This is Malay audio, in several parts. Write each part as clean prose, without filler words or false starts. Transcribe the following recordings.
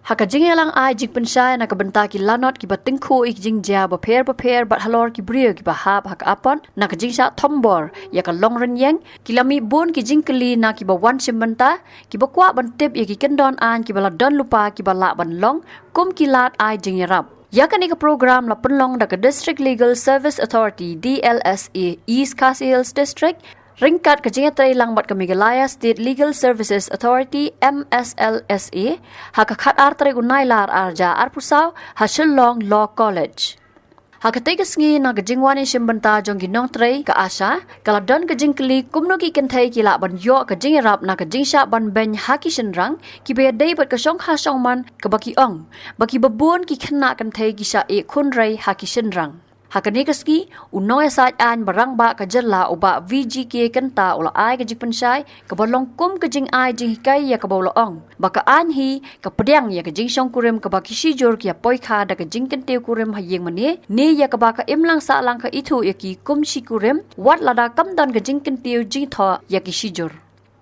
Haka jing elang ai jing pensai na kabenta ki lanot ki batingku ik jing jia ba per bat halor ki brio ki bahab haka apon na ka jing sha thombor ya ka long ren yang ki lami bon ki jing keli na ki ba wan simbenta ki ba kwa ban tip ya ki kendon an ki bala don lupa ki bala ban long kum ki lat ai jing yarap ya kan ik program la penlong da ka District Legal Service Authority DLSA East Khasi Hills District Ringkat kajinga tray lang bat Kamigalaya State Legal Services Authority MSLSA hakakat artray unay lar arja arpusaw Hashillong Law College. Hakategas ngi na kajingwani simbenta jong ginong tray ka asa kaladon kajing kli kumno ki kentay kila ban yo kajing rap na kajing sya ban ben haki senrang ki be day bat kasong hasong man kabaki ong baki babun ki kena kentay ki sya e kunray haki senrang. Hakanigaski unoy saat an barang ba kajala uba VGK kenta ula ai kajing pensai kabalong kum kajing ai jing hikai ya kabawlaong baka anhi kapediang ya kajing syong kurim kabaki sijur kia poika da kajing kenteu kurim hayeng mani ni ya kabaka imlang sa lang ka itu ya ki kum si kurim wat lada kamdan kajing kenteu jing tho ya ki sijur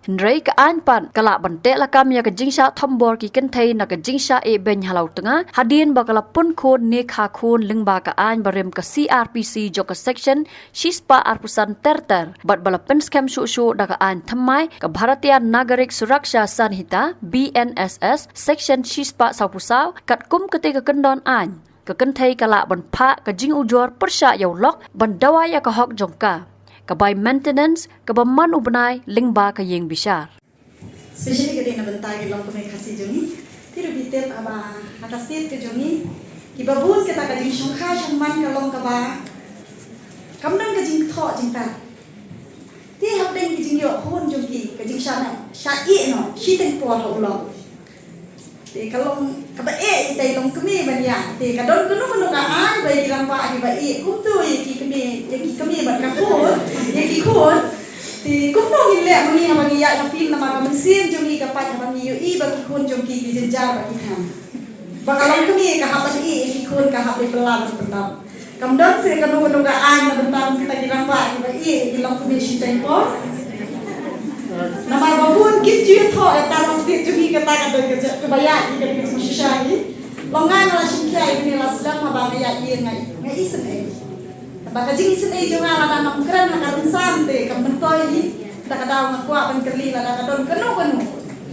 Hendrai ka anpan kala bante lakam ya kajing sya thombor ki kentai na kajing sya e ben halau tengah hadin bakala pun kon ne kha khon lengba ka an barem ka CRPC joka section shispa arpusan terter bat bala pen scam shu da ka an thamai ka Bharatiya Nagarik Suraksha Sanhita BNSS section shispa saupusau kat kum kete ka kendon an ka kentai kala ban pha ka jing ujor persya yau lok ban dawa ya ka hok jongka Kabai maintenance, kabaman ubnai, lingba ka yeng bisar. Especially kada na bentay ke long kumay kasi jongi, tiro bitel aba hakasit ke jongi, kibabun kita ka jing shongkha shongman ka long kaba, kamdan ka jing tho jing ta. Ti hab deng ki jing yo hon jongi ka jing shana, sha i no, shi teng po ho long. Ti kalong kaba e tay long kumi banya, ti kadon kuno ka an bai rampa ki ba e kum tu ki kami bat ka khon, ki khon thì cũng đâu nhìn lẹ mà nghe mà nghe ya phim mà mình xem trong đi cái bài mà nhiều y và khôn trong kỳ dân gia và kỳ tham và kalau cái nghe cái hấp y kỳ khôn cái hấp đi pelan bentar cầm đơn sẽ cái nô cái ai mà bentar kita kira pak kita y cái lòng cái gì tempo nama babun kit chuyện thôi ta nó sẽ trong đi cái ta cái bài cái shisha y lòng ngang là sinh khai cái là sedang mà bài y ngay ý sinh Baka jing isin ay junga la na mukran na karun sante kamantoy ni takadaw nga kwa ban kerli la kadon kanu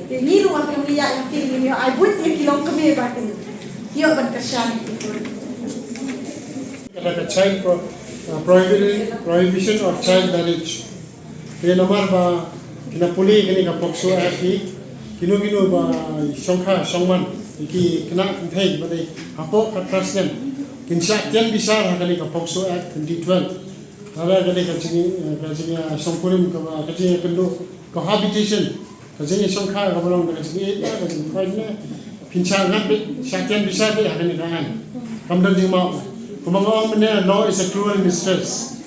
te niru ang kamiya yung film niyo ay but yung kilong kami ba kin yo ban kasyan like a child prohibition of child marriage ye namar ba kinapuli kini ka pokso act kinu ba songkha songman ki kena thai ba dei hapo ka trusken Insya tian besar kali ka Pokso Act 2012. Ada kali kacing songkurim kacing kendo cohabitation kacing songkha kabalong kacing kacing kainnya pincangan tian besar be kali kan. Kamdan jing mau. Kumangong mene law is a cruel mistress.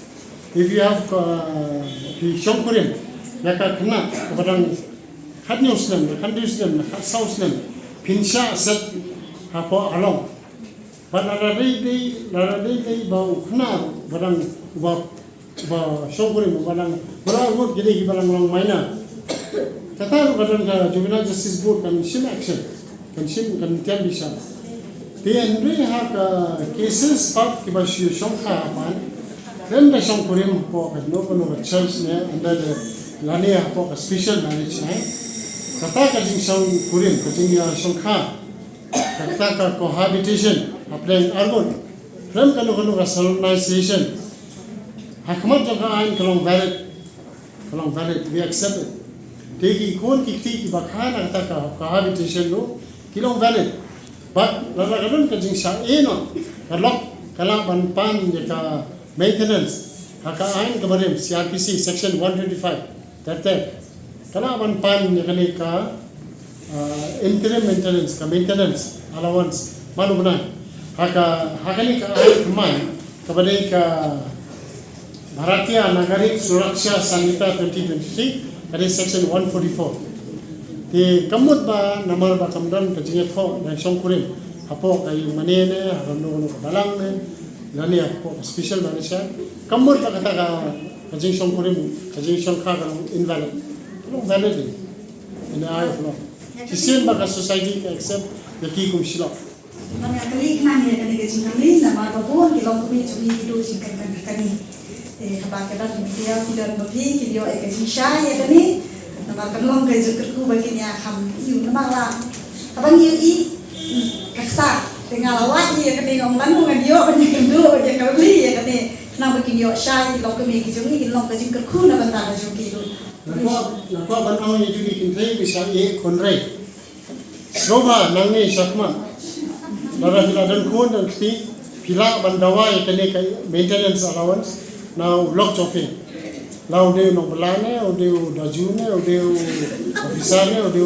If you have di songkurim naka kena kabalong hadnyusnem, kandusnem, sausnem pinca set hapo along. Laradai bau kena barang ba songkurim barang berawut jadi barang orang mainan. Kata barang ka Juvenile Justice Board kan sim action kan tian bisa. Tian ni ha ka cases part ki ba songkha man. Dan da songkurim po ka no church ne under the lania po ka special marriage hai. Kata ka jing songkurim ka jing songkha. Kata ka cohabitation applying argon from kalau ka solemnization hakmat jaka ain kalong valid we accept it teki kon ki bakhana ta ka cohabitation no kilong valid but lala kadon ka jing sa eno kalok kala ban pan ka maintenance haka ain ka barem CRPC section 125 that kala ban pan kali ka interim maintenance allowance malu benar hakali ka ay kuman kabadai ka Bharatiya Nagarik Suraksha Sanhita 2023 kadi section 144 di kamut ba namar ba kamdan kajinga tho na songkurim hapo kay manene haramno balang ne lani hapo special manisha kamut ba kata ka kajing songkurim kajing songkha ka invalid no valid in the eye of law. Sisim ba ka society accept yaki kum silap. Mana kali nang ya kani gajing kami nama babon kilong kami cumi hidu jingkan kani. Habang kadang dia tidak berpi video gajing syah ya kani. Nama kalong gajing kerku bagi ni ham iu nama lah. Habang iu i kaksa tinggal awak ya kani ngom lan ngom dia banyak kendu banyak kali ya kani. Nama video syah kilong kami gajing ni kilong gajing kerku nama bantah gajing kilu. Nakwa bantang ni juga kintai bisa konrai. Roba nangni syakman. Lara fila dan kun dan kti pila bandawa ikane kai maintenance allowance now block chopping. Now de no belane o de dajune o de officer ne o de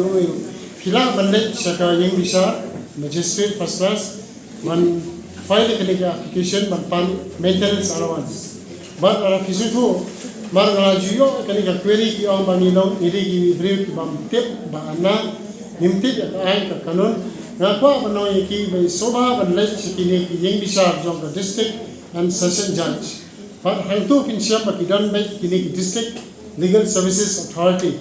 pila bandai saka yang bisa magistrate first class man file ikane ka application man pan maintenance allowance. But lara kisu tu mar ngala juyo ikane ka query ki ang bangilong iri ki brief bam tip ba ana nimti ya ai ka kanon ngakwa banoi ki by soba banlai sikini ki yang bisa jong the district and session judge but hantu kin siam ba kidan by kini ki district legal services authority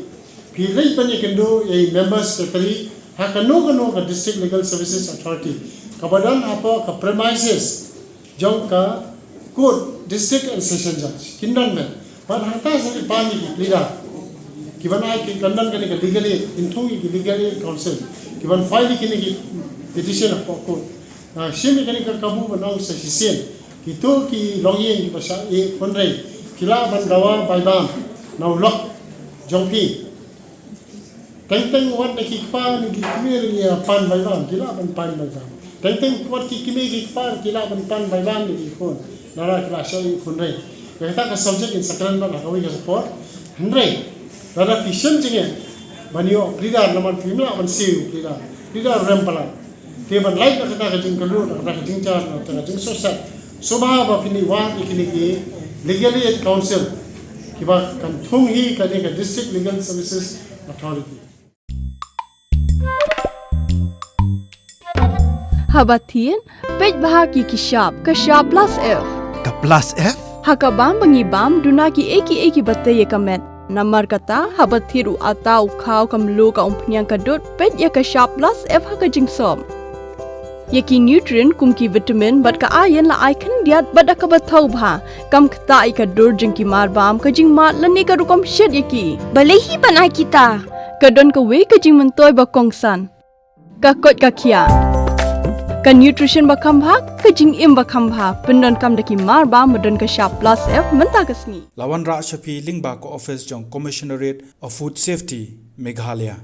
pilai bani kendo a member secretary hakano ka district legal services authority kabadan apa ka premises jong ka court district and session judge kindan me but hanta sa pani ki leader kibana ki kandan kani ka legally into ki legally counsel kiban file kini ki petition of court na shimi kani ka kabu banang sa sisen kito ki longyen ki basa e konrai kila bandawa baibam now lock jongpi teng wat na ki pa ni ki clear ni pan baibam kila ban pan baibam teng wat ki kimi ki pa kila ban pan baibam ni kon nara kila sa e konrai kata ka subject in sakran ba ka wi ka support handrai nara fission jinge banyo leader naman pimla man siu leader rempala teban lain na kata kajing kalu na kata kajing char na kata kajing sosat soba ba pini wa ikini ki legally at council kiba kan thung hi kani ka district legal services authority Habatin pej bahaki ki shop plus f ka plus f hakabam bangi bam duna ki eki batte ye kamet Namar kata habat thiru atau kau kamlu ka umpnyang kadut pet ya ka shop plus f ha ka jingsom. Yaki nutrient kum ki vitamin bat ka iron la icon diat bat ka bathau bha kam khta ai ka dur jing ki mar bam ka jing mat lani ka rukom shed yaki. Balehi banai kita. Ka don ka we ka jing mentoy ba kongsan. Ka kot ka khia. Ka nutrition ba kham bha ka jing im ba kham bha pendon kam daki mar bam madon ka shop plus f menta kasni. Lawan Ra Shafi Lingba ko office jong Commissionerate of Food Safety Meghalaya